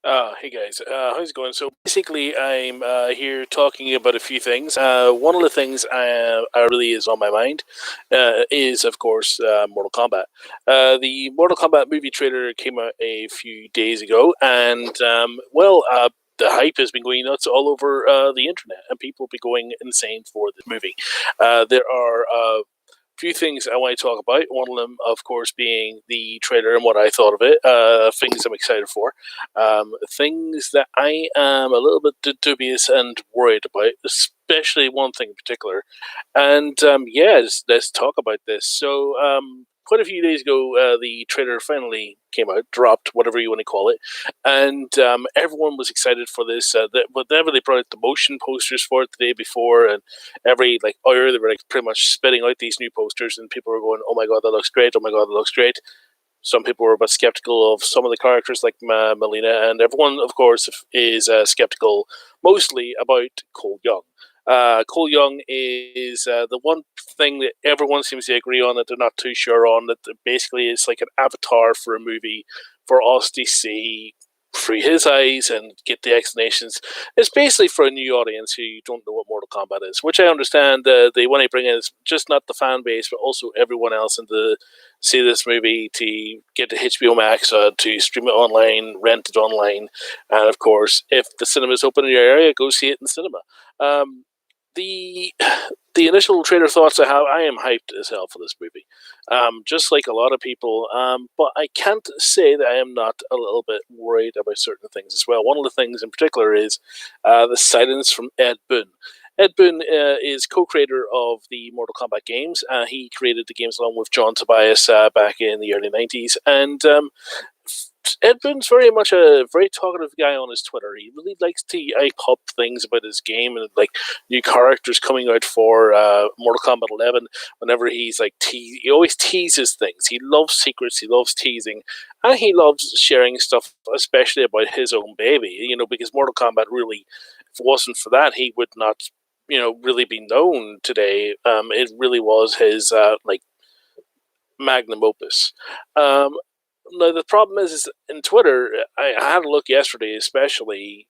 Hey guys, how's it going? So basically, I'm here talking about a few things. One of the things I really is on my mind is, of course, Mortal Kombat. The Mortal Kombat movie trailer came out a few days ago, and the hype has been going nuts all over the internet, and people have been going insane for this movie. There are few things I want to talk about. One of them, of course, being the trailer and what I thought of it. Things I'm excited for. Things that I am a little bit dubious and worried about, especially one thing in particular. And yeah, let's talk about this. So, quite a few days ago, the trailer finally came out, dropped, whatever you want to call it, and everyone was excited for this. Whenever they brought out the motion posters for it the day before, and every like hour they were like pretty much spitting out these new posters, and people were going, "Oh my god, that looks great! Oh my god, that looks great!" Some people were a bit skeptical of some of the characters, like Molina, and everyone, of course, is skeptical mostly about Cole Young. Cole Young is the one thing that everyone seems to agree on that they're not too sure on. That basically is like an avatar for a movie for us to see through his eyes and get the explanations. It's basically for a new audience who don't know what Mortal Kombat is, which I understand. They want to bring in is just not the fan base, but also everyone else into see this movie, to get to HBO Max, to stream it online, rent it online, and of course, if the cinema's open in your area, go see it in cinema. Um, the the initial trailer thoughts I have, I am hyped as hell for this movie, just like a lot of people. But I can't say that I am not a little bit worried about certain things as well. One of the things in particular is the silence from Ed Boon. Ed Boon is co-creator of the Mortal Kombat games. He created the games along with John Tobias back in the early 90s. And Ed Boon's very much a very talkative guy on his Twitter. He really likes to hype up things about his game and like new characters coming out for Mortal Kombat 11. Whenever he's like he always teases things. He loves secrets. He loves teasing, and he loves sharing stuff, especially about his own baby. You know, because Mortal Kombat really, if it wasn't for that, he would not, really be known today. It really was his like magnum opus. Um, now the problem is in Twitter. I had a look yesterday, especially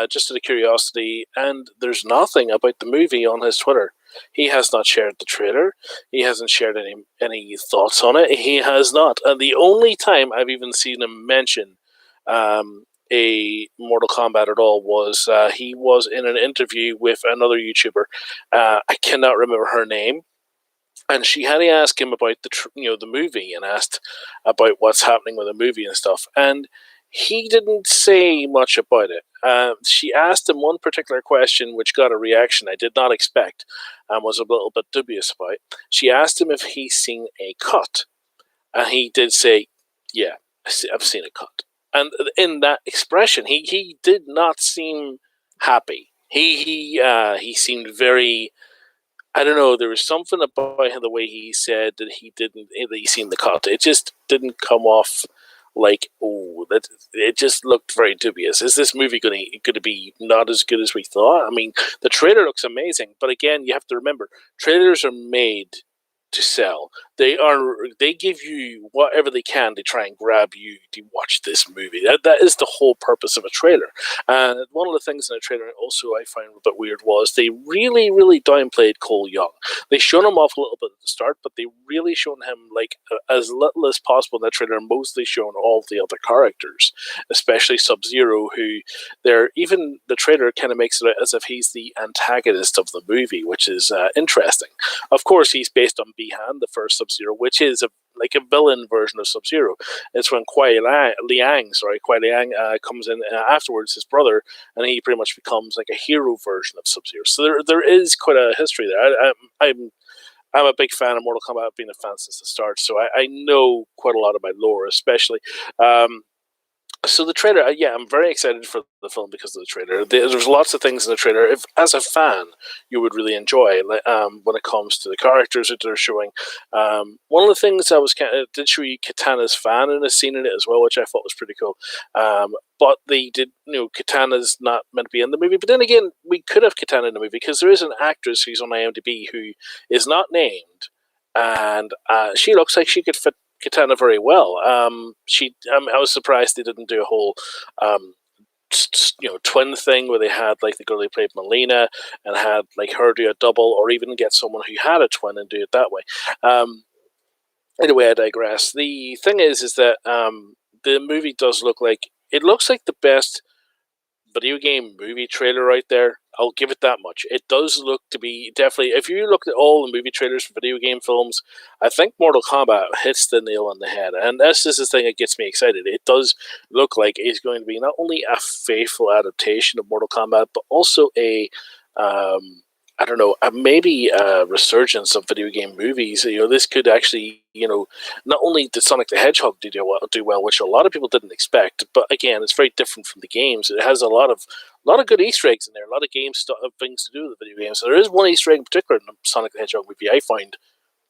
just out of curiosity, and there's nothing about the movie on his Twitter. He has not shared the trailer. He hasn't shared any thoughts on it. He has not. And the only time I've even seen him mention a Mortal Kombat at all was he was in an interview with another YouTuber. I cannot remember her name, and she had to ask him about the movie and asked about what's happening with the movie and stuff, and he didn't say much about it. She asked him one particular question which got a reaction I did not expect and was a little bit dubious about. She asked him if he's seen a cut, and he did say, "Yeah, I've seen a cut." And in that expression, he did not seem happy. He seemed very, I don't know. There was something about the way he said that he seen the cut. It just didn't come off like, oh, that. It just looked very dubious. Is this movie going to be not as good as we thought? I mean, the trailer looks amazing, but again, you have to remember, trailers are made to sell. They give you whatever they can to try and grab you to watch this movie. That is the whole purpose of a trailer. And one of the things in the trailer also I find a bit weird was they really downplayed Cole Young. They showed him off a little bit at the start, but they really shown him like as little as possible in that trailer. Mostly shown all of the other characters, especially Sub-Zero, who they're even the trailer kind of makes it out as if he's the antagonist of the movie, which is interesting. Of course, he's based on Bihan, the first Sub-Zero, which is like a villain version of Sub-Zero. It's when Kuai Liang comes in afterwards, his brother, and he pretty much becomes like a hero version of Sub-Zero. So there is quite a history there. I'm a big fan of Mortal Kombat. I've been a fan since the start, so I know quite a lot of my lore, especially. So the trailer, yeah, I'm very excited for the film because of the trailer. There's lots of things in the trailer. If, as a fan, you would really enjoy when it comes to the characters that they're showing. One of the things I was did show you Katana's fan in a scene in it as well, which I thought was pretty cool. But they did, Katana's not meant to be in the movie. But then again, we could have Katana in the movie because there is an actress who's on IMDb who is not named, and she looks like she could fit Katana very well. I was surprised they didn't do a whole twin thing where they had like the girl who played Molina and had like her do a double, or even get someone who had a twin and do it that way. Anyway, I digress. The thing is that the movie does look like the best video game movie trailer right there. I'll give it that much. It does look to be definitely. If you look at all the movie trailers for video game films, I think Mortal Kombat hits the nail on the head, and this is the thing that gets me excited. It does look like it's going to be not only a faithful adaptation of Mortal Kombat, but also a I don't know, maybe a resurgence of video game movies. This could actually, not only did Sonic the Hedgehog do well, which a lot of people didn't expect, but again, it's very different from the games. It has a lot of good Easter eggs in there, a lot of things to do with the video games. So there is one Easter egg in particular in the Sonic the Hedgehog movie I find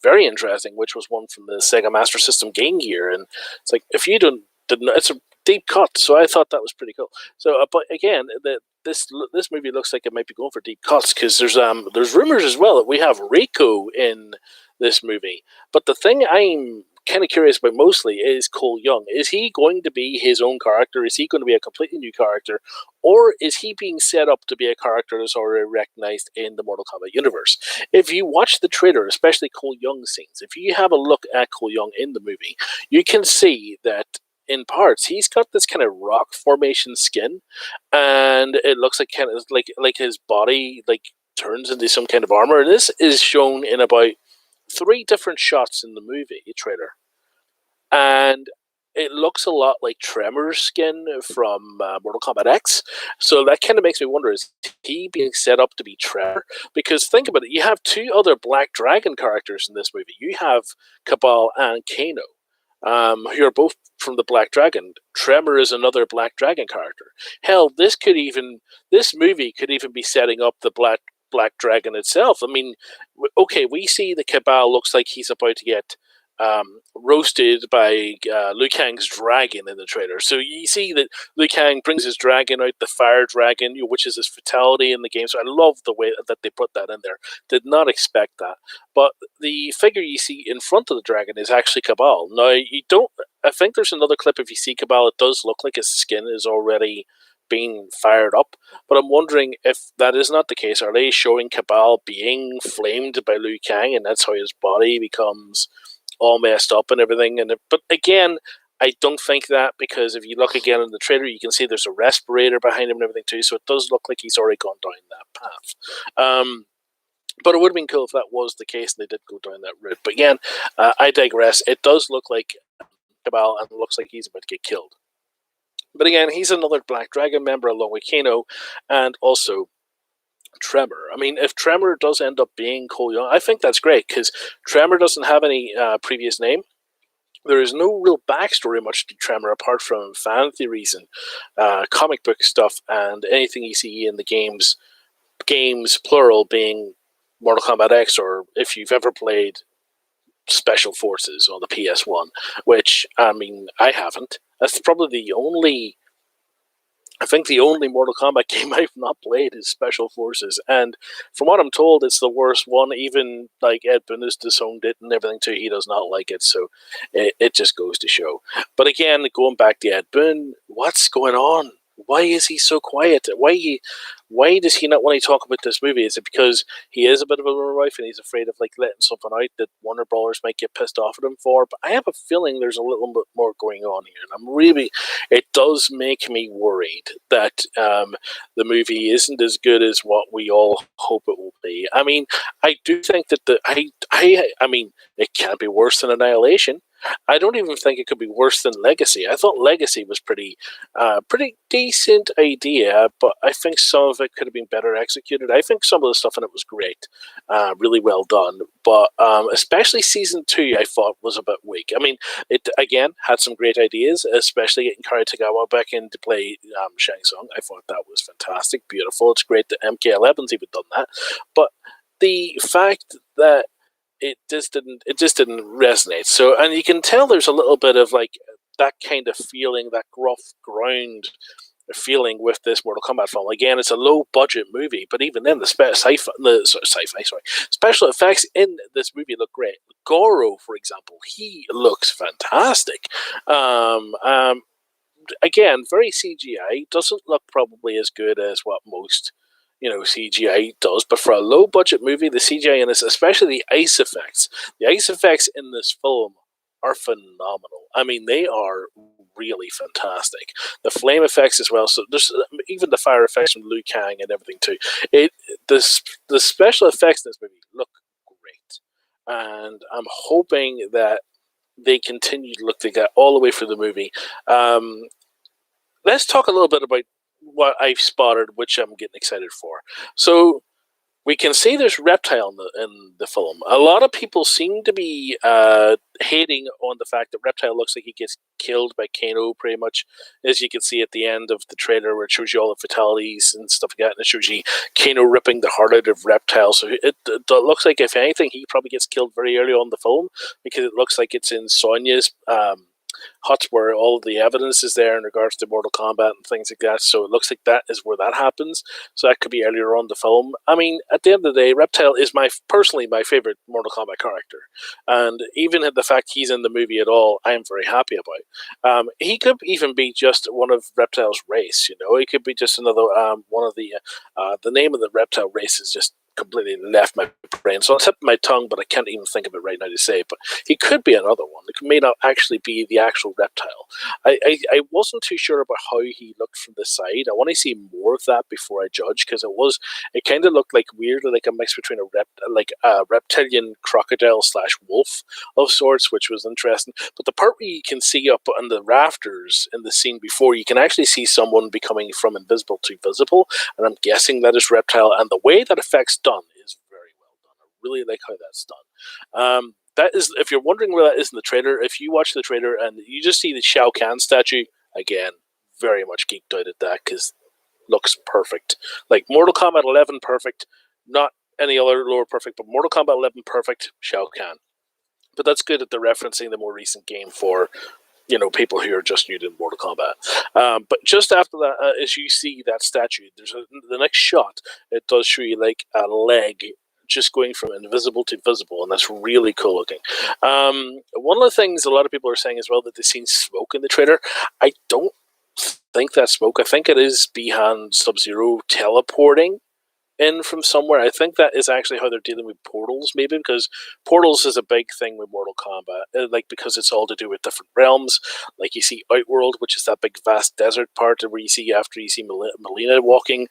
very interesting, which was one from the Sega Master System Game Gear, and it's like if you didn't, it's a deep cut. So I thought that was pretty cool. So, but again, this movie looks like it might be going for deep cuts because there's rumors as well that we have Rico in this movie. But the thing I'm kind of curious about mostly is Cole Young. Is he going to be his own character? Is he going to be a completely new character? Or is he being set up to be a character that's already recognized in the Mortal Kombat universe? If you watch the trailer, especially Cole Young scenes, if you have a look at Cole Young in the movie, you can see that in parts he's got this kind of rock formation skin, and it looks like kind of like his body like turns into some kind of armor. And this is shown in about 3 different shots in the movie trailer, and it looks a lot like Tremor's skin from Mortal Kombat X. So that kind of makes me wonder, is he being set up to be Tremor? Because think about it, you have 2 other Black Dragon characters in this movie. You have Cabal and Kano, who are both from the Black Dragon. Tremor is another Black Dragon character. Hell, this movie could even be setting up the Black Dragon itself. I mean, okay, we see the Cabal looks like he's about to get roasted by Liu Kang's dragon in the trailer. So you see that Liu Kang brings his dragon out, the fire dragon, which is his fatality in the game. So I love the way that they put that in there. Did not expect that. But the figure you see in front of the dragon is actually Cabal. Now, I think there's another clip if you see Cabal, it does look like his skin is already being fired up, but I'm wondering if that is not the case. Are they showing Cabal being flamed by Liu Kang, and that's how his body becomes all messed up and everything? But again, I don't think that, because if you look again in the trailer, you can see there's a respirator behind him and everything too, so it does look like he's already gone down that path. But it would have been cool if that was the case and they did go down that route. But again, I digress. It does look like Cabal, and it looks like he's about to get killed. But again, he's another Black Dragon member along with Kano and also Tremor. I mean, if Tremor does end up being Cole Young, I think that's great, because Tremor doesn't have any previous name. There is no real backstory much to Tremor apart from fan theories and comic book stuff and anything you see in the games plural being Mortal Kombat X, or if you've ever played Special Forces on the PS1, which, I mean, I haven't. That's probably the only Mortal Kombat game I've not played is Special Forces, and from what I'm told, it's the worst one. Even like Ed Boon has disowned it and everything too. He does not like it, so it just goes to show. But again, going back to Ed Boon, what's going on? Why is he so quiet? Why does he not want to talk about this movie? Is it because he is a bit of a lowlife and he's afraid of like letting something out that Warner Brothers might get pissed off at him for? But I have a feeling there's a little bit more going on here, and it does make me worried that the movie isn't as good as what we all hope it will be. I mean, I do think that I mean, it can't be worse than Annihilation. I don't even think it could be worse than Legacy. I thought Legacy was pretty decent idea, but I think some of it could have been better executed. I think some of the stuff in it was great, really well done, but especially season 2 I thought was a bit weak. I mean, it again had some great ideas, especially getting Kari Tagawa back in to play Shang Tsung. I thought that was fantastic, beautiful. It's great that MK11's even done that, but the fact that it just didn't resonate. So, and you can tell there's a little bit of like that kind of feeling, that gruff ground feeling with this Mortal Kombat film. Again, it's a low budget movie, but even then the special effects in this movie look great. Goro, for example, he looks fantastic. again, very CGI. Doesn't look probably as good as what most CGI does, but for a low budget movie, the CGI in this, especially the ice effects in this film are phenomenal. I mean, they are really fantastic. The flame effects as well. So there's even the fire effects from Liu Kang and everything too. It the special effects in this movie look great, and I'm hoping that they continue to look like that all the way through the movie. Um, let's talk a little bit about what I've spotted, which I'm getting excited for. So we can see there's Reptile in the film. A lot of people seem to be hating on the fact that Reptile looks like he gets killed by Kano pretty much, as you can see at the end of the trailer where it shows you all the fatalities and stuff like that, and it shows you Kano ripping the heart out of Reptile. So it looks like, if anything, he probably gets killed very early on in the film, because it looks like it's in Sonya's hut where all of the evidence is there in regards to Mortal Kombat and things like that. So it looks like that is where that happens. So that could be earlier on the film. I mean, at the end of the day, Reptile is personally my favorite Mortal Kombat character, and even the fact he's in the movie at all, I am very happy about. He could even be just one of Reptile's race. He could be just another one of the name of the Reptile race is just completely left my brain. So on tip of my tongue, but I can't even think of it right now to say. But he could be another one. It may not actually be the actual Reptile. I wasn't too sure about how he looked from the side. I want to see more of that before I judge, because it kind of looked like weirdly like a mix between a reptilian crocodile / wolf of sorts, which was interesting. But the part where you can see up on the rafters in the scene before, you can actually see someone becoming from invisible to visible, and I'm guessing that is Reptile. And the way that affects done is very well done. I really like how that's done. That is, if you're wondering where that is in the trailer, if you watch the trailer and you just see the Shao Kahn statue, again, very much geeked out at that, because looks perfect. Like Mortal Kombat 11 perfect, not any other lower perfect, but Mortal Kombat 11 perfect, Shao Kahn. But that's good that they're referencing the more recent game for people who are just new to Mortal Kombat. But just after that, as you see that statue, the next shot, it does show you like a leg just going from invisible to visible, and that's really cool looking. One of the things a lot of people are saying as well, that they've seen smoke in the trailer. I don't think that's smoke. I think it is Bihan Sub-Zero teleporting in from somewhere. I think that is actually how they're dealing with portals, maybe, because portals is a big thing with Mortal Kombat, because it's all to do with different realms. Like you see Outworld, which is that big vast desert part where you see Molina walking.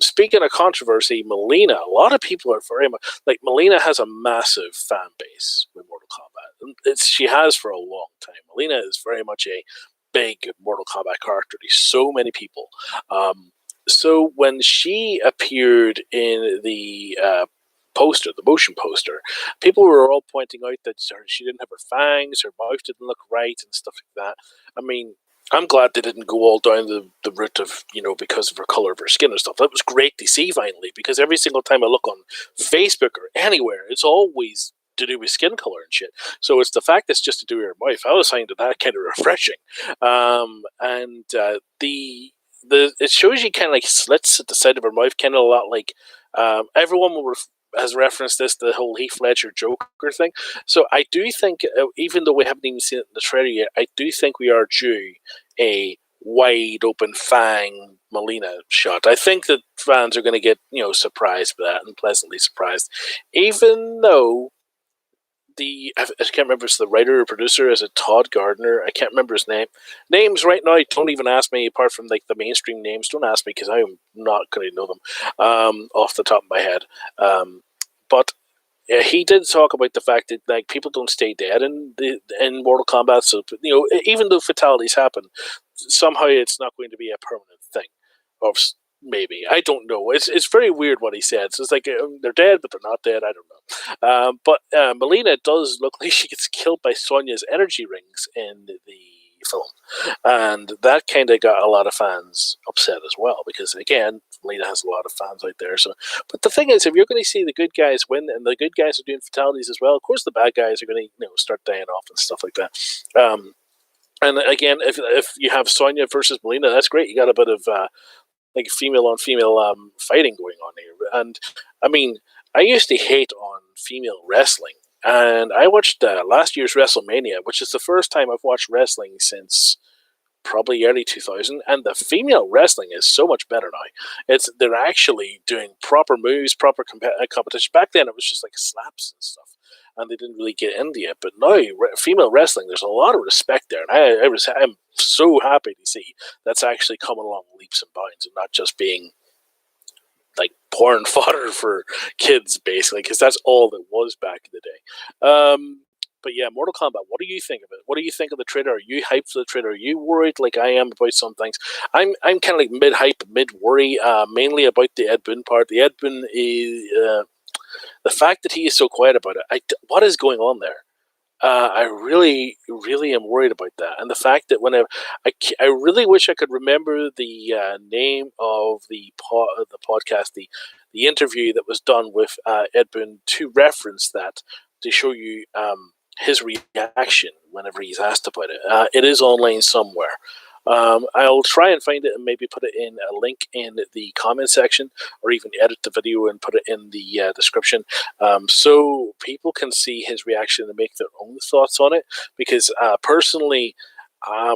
Speaking of controversy, Molina, a lot of people are very much like, Molina has a massive fan base with Mortal Kombat. She has for a long time. Molina is very much a big Mortal Kombat character. There's so many people. So when she appeared in the the motion poster, people were all pointing out that she didn't have her fangs, her mouth didn't look right, and stuff like that. I mean, I'm glad they didn't go all down the route of, because of her color of her skin and stuff. That was great to see finally, because every single time I look on Facebook or anywhere, it's always to do with skin color and shit. So it's the fact that's just to do with her mouth. I was finding that kind of refreshing. It shows you kind of like slits at the side of her mouth, kind of a lot like everyone has referenced this, the whole Heath Ledger Joker thing. So I do think, even though we haven't even seen it in the trailer yet, I do think we are due a wide open fang Molina shot. I think that fans are going to get surprised by that, and pleasantly surprised, even though I can't remember if it's the writer or producer. Is it Todd Gardner? I can't remember his name. Names right now, don't even ask me, apart from like the mainstream names. Don't ask me, because I am not going to know them off the top of my head. But he did talk about the fact that like people don't stay dead in Mortal Kombat. So even though fatalities happen, somehow it's not going to be a permanent thing. Or maybe, I don't know. It's very weird what he said. So it's like they're dead, but they're not dead. I don't know. But Molina does look like she gets killed by Sonya's energy rings in the film, and that kind of got a lot of fans upset as well, because again, Molina has a lot of fans out there. So, but the thing is, if you're going to see the good guys win, and the good guys are doing fatalities as well, of course the bad guys are going to start dying off and stuff like that. And again, if you have Sonya versus Molina, that's great. You got a bit of like female on female fighting going on here. And I mean, I used to hate on female wrestling, and I watched last year's WrestleMania, which is the first time I've watched wrestling since probably early 2000, and the female wrestling is so much better now. They're actually doing proper moves, proper competition. Back then, it was just like slaps and stuff, and they didn't really get into it. But now, female wrestling, there's a lot of respect there, and I'm so happy to see that's actually coming along leaps and bounds, and not just being like porn fodder for kids, basically, because that's all that was back in the day. But yeah, Mortal Kombat. What do you think of it? What do you think of the trailer? Are you hyped for the trailer? Are you worried like I am about some things? I'm kind of like mid hype, mid worry, mainly about the Ed Boon part. The Ed Boon is the fact that he is so quiet about it. What is going on there? I really, really am worried about that, and the fact that whenever I really wish I could remember the name of the podcast, the interview that was done with Ed Boon to reference that to show you his reaction whenever he's asked about it. It is online somewhere. I'll try and find it and maybe put it in a link in the comment section, or even edit the video and put it in the description, so people can see his reaction and make their own thoughts on it. Because personally,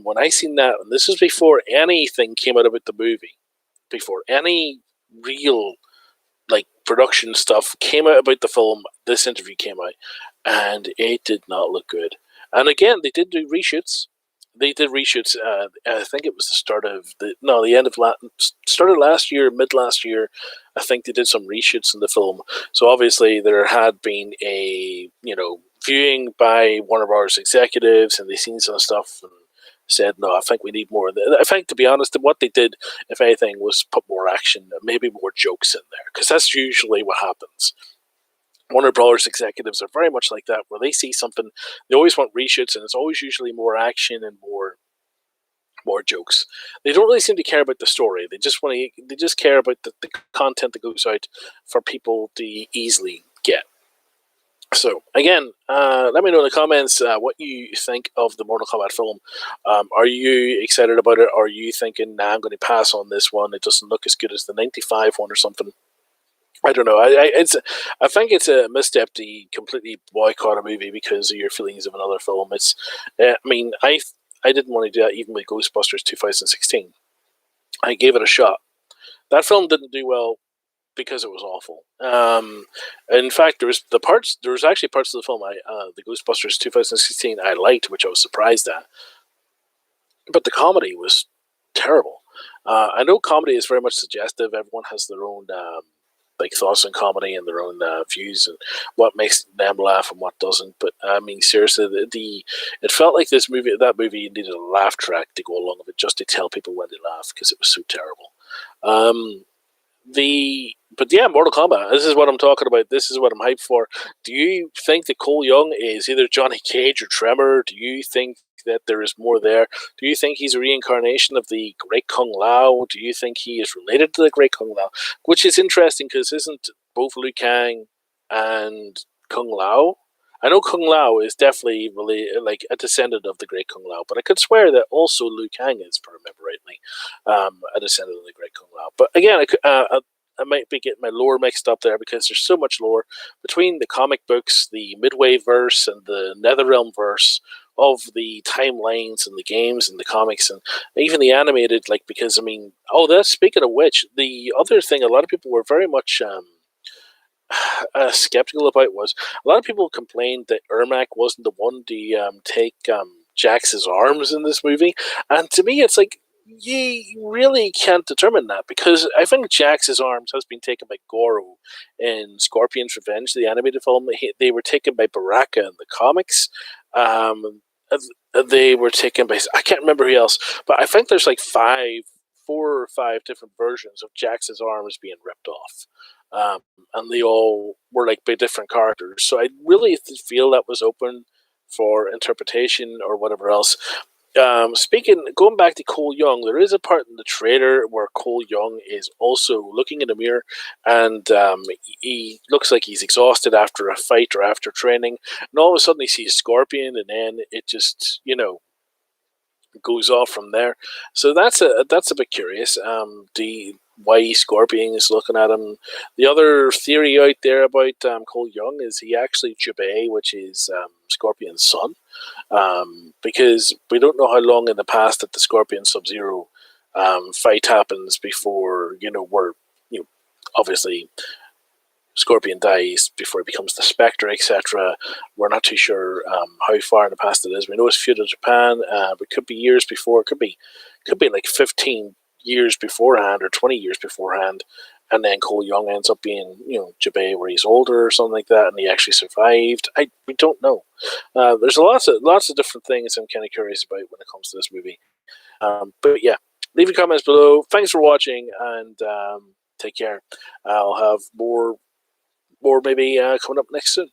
when I seen that, and this is before anything came out about the movie, before any real like production stuff came out about the film, this interview came out, and it did not look good. And again, they did do reshoots. They did reshoots. I think it was the end of started last year, mid last year. I think they did some reshoots in the film. So obviously there had been a viewing by one of our executives, and they seen some stuff and said, no, I think we need more. I think, to be honest, what they did, if anything, was put more action, maybe more jokes in there, because that's usually what happens. Warner Brothers executives are very much like that, where they see something, they always want reshoots, and it's always usually more action and more jokes. They don't really seem to care about the story. They just care about the content that goes out for people to easily get. So again, let me know in the comments what you think of the Mortal Kombat film. Are you excited about it? Or are you thinking, nah, I'm going to pass on this one, it doesn't look as good as the 95 one or something? I don't know. I think it's a misstep to completely boycott a movie because of your feelings of another film. I didn't want to do that even with Ghostbusters 2016. I gave it a shot. That film didn't do well because it was awful. In fact, there was actually parts of the film, the Ghostbusters 2016, I liked, which I was surprised at. But the comedy was terrible. I know comedy is very much suggestive. Everyone has their own thoughts on comedy and their own views and what makes them laugh and what doesn't. But I mean, seriously, it felt like that movie needed a laugh track to go along with it, just to tell people when to laugh, because it was so terrible. But yeah, Mortal Kombat. This is what I'm talking about. This is what I'm hyped for. Do you think that Cole Young is either Johnny Cage or Tremor? Do you think that there is more there? Do you think he's a reincarnation of the Great Kung Lao? Do you think he is related to the Great Kung Lao? Which is interesting, because isn't both Liu Kang and Kung Lao? I know Kung Lao is definitely related, like a descendant of the Great Kung Lao, but I could swear that also Liu Kang is, if I remember rightly, a descendant of the Great Kung Lao. But again, I might be getting my lore mixed up there, because there's so much lore between the comic books, the Midway verse, and the NetherRealm verse of the timelines and the games and the comics and even the animated. Because that's speaking of which, the other thing a lot of people were very much skeptical about was a lot of people complained that Ermac wasn't the one to take Jax's arms in this movie, and to me, it's like, you really can't determine that, because I think Jax's arms has been taken by Goro in Scorpion's Revenge, the animated film. They were taken by Baraka in the comics. They were taken by, I can't remember who else, but I think there's like 4 or 5 different versions of Jax's arms being ripped off. And they all were like by different characters. So I really feel that was open for interpretation or whatever else. Going back to Cole Young, there is a part in the trailer where Cole Young is also looking in the mirror, and he looks like he's exhausted after a fight or after training, and all of a sudden he sees Scorpion, and then it just goes off from there. So that's a bit curious. why Scorpion is looking at him. The other theory out there about Cole Young is he actually Jubei, which is Scorpion's son, because we don't know how long in the past that the Scorpion Sub-Zero fight happens before, we're, obviously Scorpion dies before he becomes the Spectre, etc. We're not too sure how far in the past it is. We know it's feudal Japan, but it could be years before. It could be like 15 years beforehand or 20 years beforehand, and then Cole Young ends up being, Jubei where he's older or something like that, and he actually survived. We don't know. There's lots of different things I'm kind of curious about when it comes to this movie. But yeah, leave your comments below. Thanks for watching, and take care. I'll have more maybe coming up next soon.